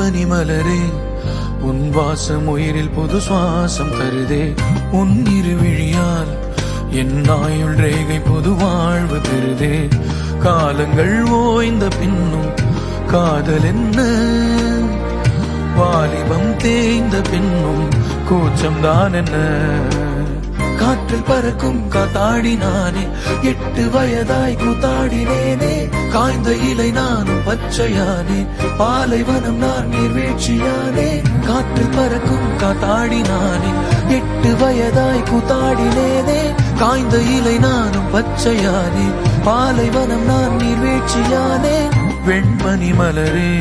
வெண்பனி மலரே உன் வாசம் உயிரில் புது சுவாசம் தருதே. உன் இருவிழியால் என் ஆயுள் ரேகை புது வாழ்வு பெறுதே. காலங்கள் ஓய்ந்த பின்னும் காதல் என்ன, வாலிபம் தேய்ந்த பின்னும் கூச்சம் தான் என்ன. காற்றில் பறக்கும் காத்தாடினானே, 8 வயதாய் கூத்தாடினேனே. காய்ந்த இலை நானும் பச்சையானே, பாலைவனம் நான் நீர்வீழ்ச்சியானே. காற்றில் பறக்கும் காத்தாடினானே, 8 வயதாய் கூத்தாடினேனே. காய்ந்த இலை நானும் பச்சையானே, பாலைவனம் நான் நீர்வீழ்ச்சியானே. வெண்பனி மலரே